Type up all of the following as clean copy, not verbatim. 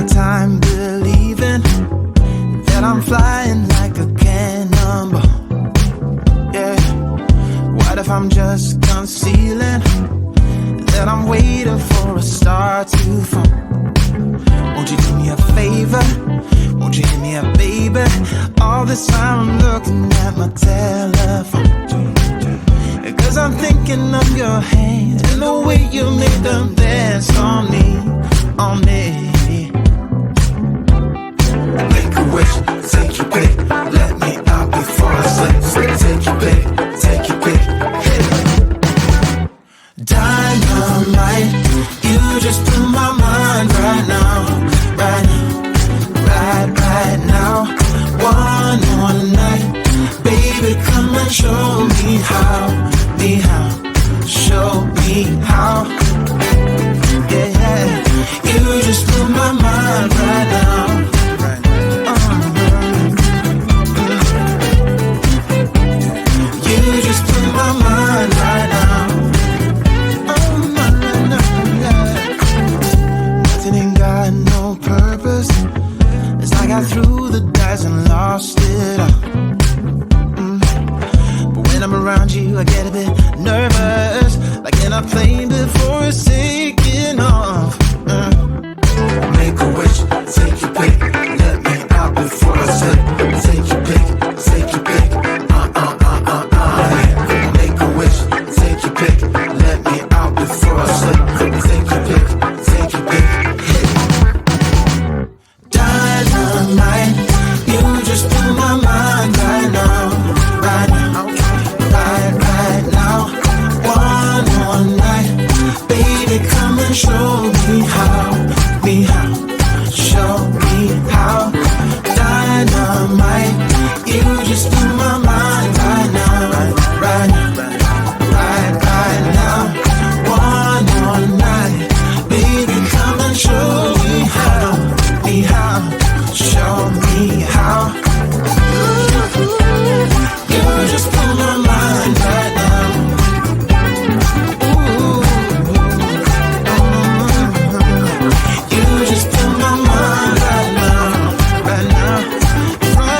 my time believing that I'm flying like a cannonball. Yeah. What if I'm just concealing that I'm waiting for a star to fall? Won't you do me a favor? Won't you hit me up, baby? All this time I'm looking at my telephone, 'cause I'm thinking of your hands and the way you make them dance on me, on me. Make a wish, take your pick, let me out before I slip. Take your pick, take your pick, hit it. Dynamite, you just blew my mind right now, right now, right now. One more night, baby, come and show me how, show me how. Yeah, yeah, you just blew my mind right now. You just blew my mind right now. Nothing ain't got no purpose. It's like I threw the dice and lost it all. But when I'm around you, I get a bit nervous, like in a plane before it's taking off. Make a wish, take your pick, let me out before I slip. Take your pick, take your pick. Make a wish, take your pick, let me out before I slip. Take your pick, take your pick. Dynamite, you just blew my mind right now, right now, right now. One more night, baby, come and show me how, show me how. Dynamite, you just blew my mind right now, right now, right now. One more night, baby, come and show me how, show me how. You just blew my mind right now. You just blew my mind right now, right now,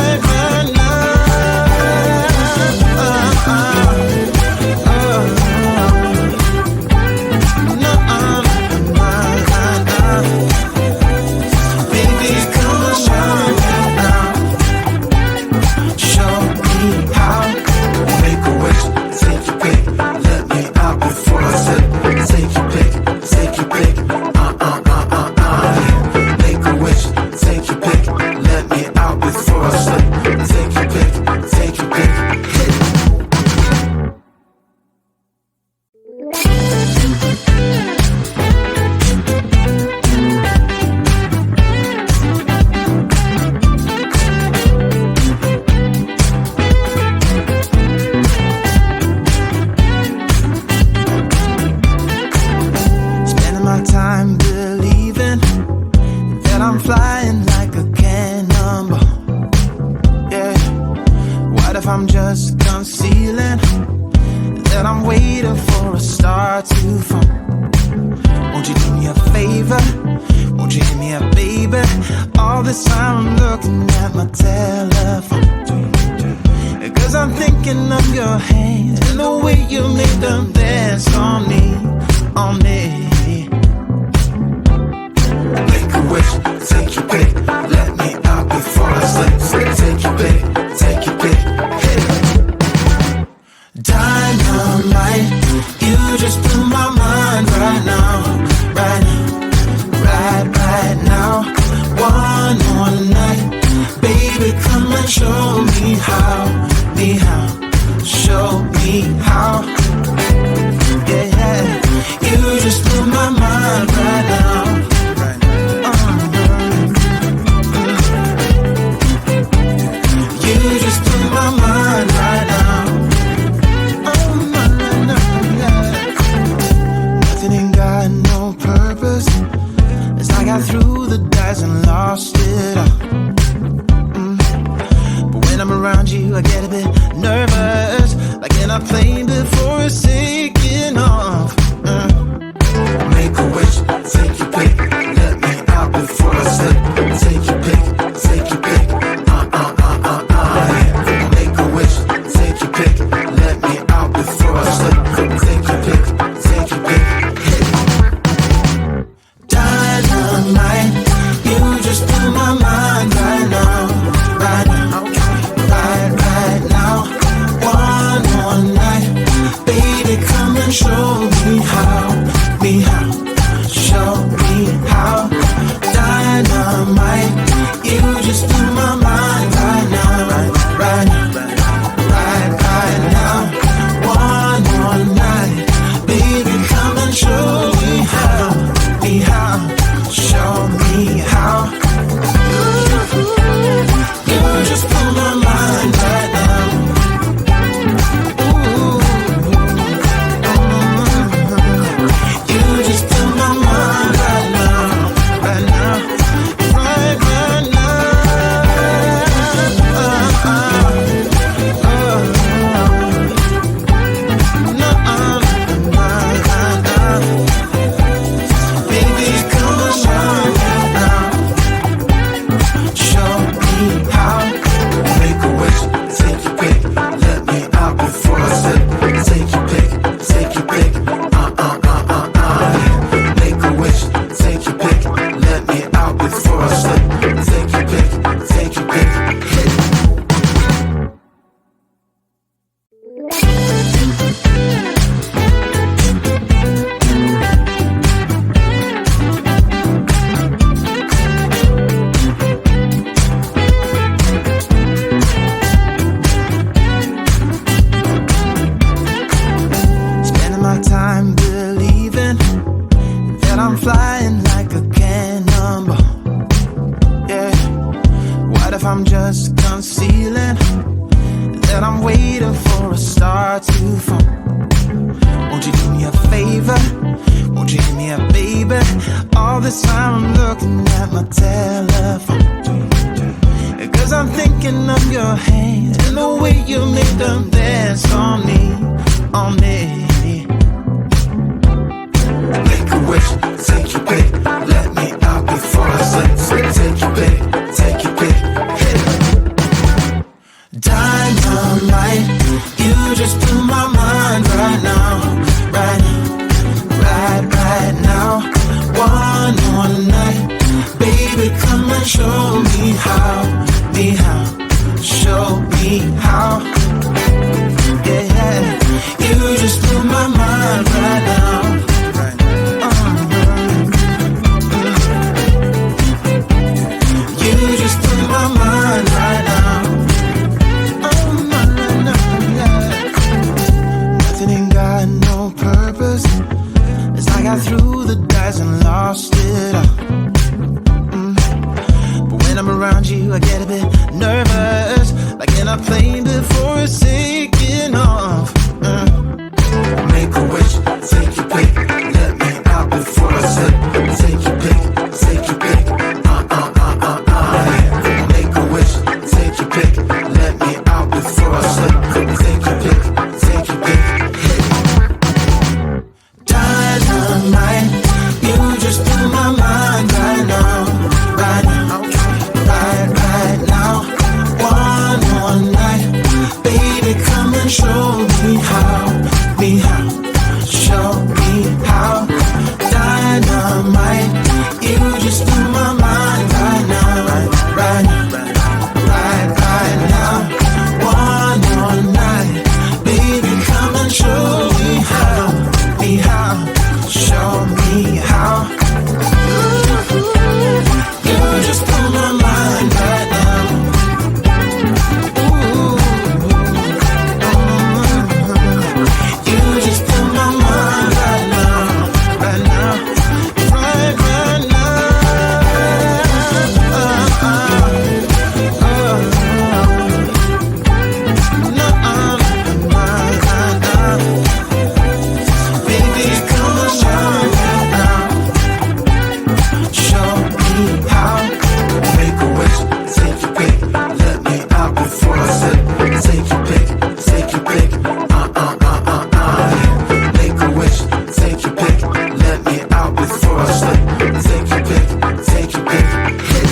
right now. Baby, come and show me now, show me how. Make a wish, take your pick, let me out before I slip. Take your pick, take your pick. Make a wish, take your pick, let me out before I slip. Take your pick, take your pick. Spending my time believing that I'm flying like a cannonball. Yeah. What if I'm just concealing that I'm waiting for a star to fall? Won't you do me a favor? Won't you hit me up, baby? All this time I'm looking at my telephone, 'cause I'm thinking of your hands and the way you make them dance on me, on me. Make a wish, take your pick, let me out before I slip. Take your pick, take your pick, hit it. Dynamite, you just blew my mind right now, right now, right now. One more night, baby, come and show me how, show me how. Yeah, yeah, you just blew my mind right now. You just blew my mind right now. Nothing ain't got no purpose. It's like I threw the dice and lost it all. But when I'm around you, I get a bit nervous, like in a plane before it's taking off. Make a wish, take your pick, let me out before I slip. baby. All this time I'm looking at my telephone, 'cause I'm thinking of your hand and the way you make them dance on me, on me. Make a wish, take your pick, let me out before I slip. Take your pick, take your pick, hit it. Dynamite, you just blew my mind right now, right now, right now. One more night, baby, come and show me how, show me how. Yeah, you just blew my mind right now. You just blew my mind right now. Nothing ain't got no purpose. As I got through the dice and lost it all. But when I'm around you, I get a bit nervous, like in a plane before it's taking off. Make a wish, take your pick, let me out before I slip. Take your pick, take your pick. Make a wish, take your pick, let me out before I slip. Take your pick, take your pick. Dynamite, you just blew my mind right now, right now, right now. One more night, baby, come and show me how, show me how. Dynamite, you just blew my mind right now, right now. One more night, baby, come and show me how, show me how. You just blew my mind right now. You just blew my mind right now, right now, right now. Baby, come and show me now, show me how. Make a wish, take your pick, let me out before I slip. Take your pick, take your pick, Make a wish, take your pick, let me out before I slip. Take your pick, take your pick, hit it.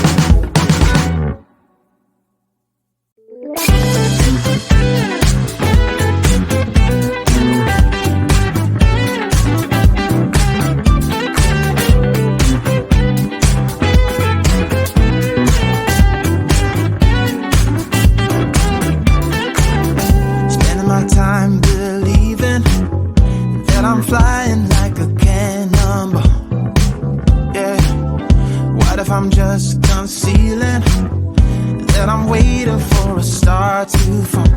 Spending my time believing that I'm flying like a cannonball. Yeah, what if I'm just concealing that I'm waiting for a star to fall?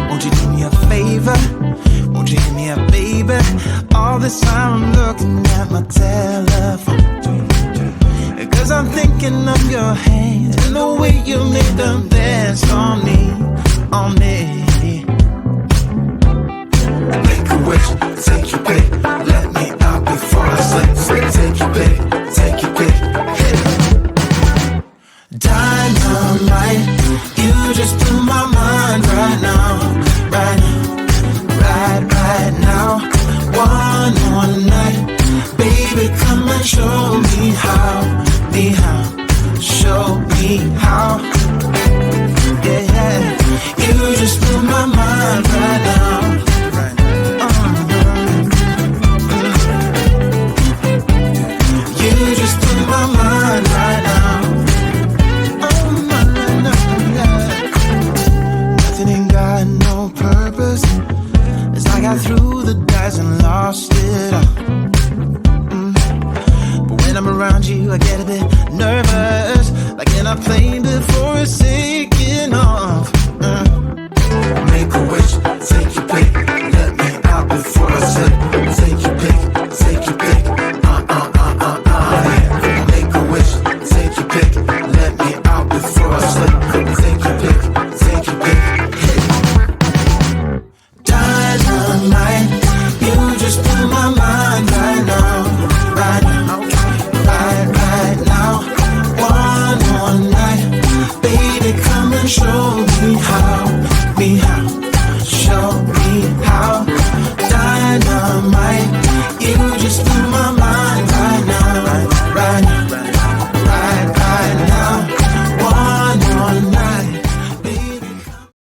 Won't you do me a favor? Won't you hit me up, baby? All this time I'm looking at my telephone, 'cause I'm thinking of your hand and the way you make them dance on me, on me. Make a wish, take your pick, let me out before I slip. Take your pick, take your pick, hit it. Dynamite, you just blew my mind right now, right now. One more night, baby, come and show me how, show me how. Yeah, you just blew my mind right now. You just blew my mind right now. Nothing ain't got no purpose. As I got through the dice and lost it all. But when I'm around you, I get a bit nervous, like in a plane before it's